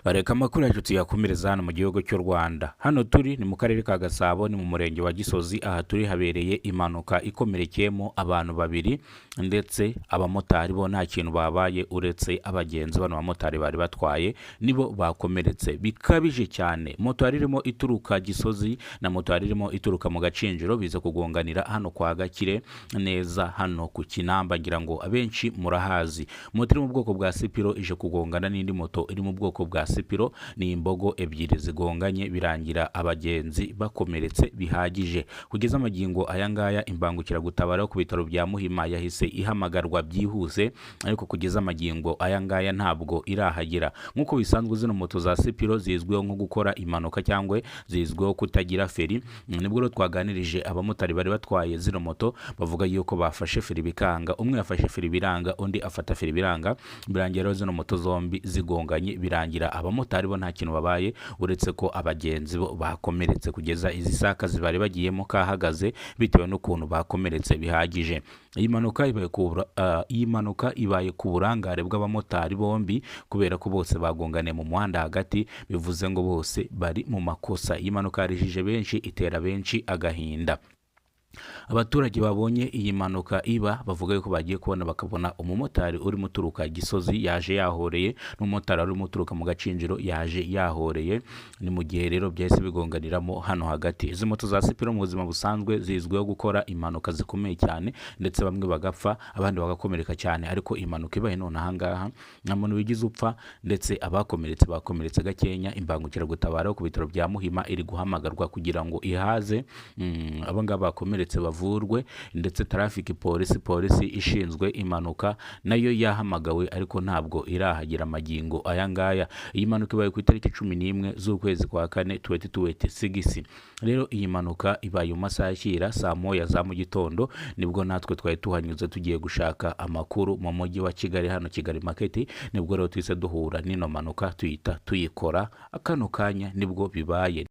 Reka amakuru yacu tuyakomereza hano mu gihugu cy'u Rwanda. Hano turi ni mu karere ka Gasabo, ni mu murenge wa Gisozi. Aha turi habereye impanuka ikomerekeyemo abantu babiri, ndetse abamotari bo nta kintu babaye uretse abagenzi bano bamotari bari batwaye nibo bakomeretse bikabije cyane. Moto yari irimo ituruka Gisozi na moto yari irimo ituruka mu Gacinjiro biza kugonganira hano kwa Gakire neza hano ku Kinamba, ngira ngo abenshi murahazi. Moto iri mu bwoko bwa Sipiro ije kugongana n'indi moto iri mu bwoko bwa Sipiro, ni imbogo ebyiri zigonganye birangira abagenzi bakomeretse bihagije. Kugeza amagingo aya ngaya imbangukiragutabara ku bitaro bya Muhima yahise ihamagarwa byihuse, ariko kugeza amagingo aya ngaya ntabwo irahagera. Nkuko bisanzwe zino moto za Sipiro zizwiho nko gukora impanuka cyangwa zizwiho kutagira feri. Nibwo rero twaganirije abamotari bari batwaye zino moto, bavuga yuko bafashe feri bikanga. Umwe yafashe feri biranga, undi afata feri biranga, birangira rero zino moto zombi zigonganye birangira abamotari bo nta kintu babaye uretse ko abagenzi bo bakomeretse. Kugeza izi saka zibari bagiyemo kahagaze bitewe n'ukuntu bakomeretse bihagije. Iyi mpanuka ibaye ku burangare bw'abamotari bombi, kubera ko bose bagonganiye mu muhanda hagati, bivuze ngo bose bari mu makosa. Iyi mpanuka yarijije benshi, itera benshi agahinda. Abaturage babonye iyi mpanuka iba bavuga yuko bagiye kubona bakabona umumotari uri muturuka Gisozi yaje yahoreye, n'umumotari uri muturuka mu Gacinjiro yaje yahoreye. Ni mu gihe rero byahise bigonganiramo hano hagati. Izi moto za Sipiro mu buzima busanzwe zizwiho gukora impanuka zikomeye cyane, ndetse bamwe bagapfa abandi bagakomereka cyane, ariko impanuka ibaye none aha ngaha nta muntu wigize upfa, ndetse bakomeretse gakenya. Imbangukiragutabara ku bitaro bya Muhima iri guhamagarwa kugira ngo ihaze abo ngabo bakomeretse bavurwe, ndetse polisi ishinzwe impanuka nayo yahamagawe, ariko ntabwo irahagera amagingo aya ngaya. Iyi mpanuka ibaye ku itariki 11 z'ukwezi kwa 4 2026. Rero iyi mpanuka ibaye mu masaha y'ikira saa moya za mu gitondo, nibwo natwe twari tuhanyuze tugiye gushaka amakuru mu mujyi wa Kigali, hano Kigali Market. Nibwo rero twise duhura n'ino mpanuka tuyikora akano kanya nibwo bibaye.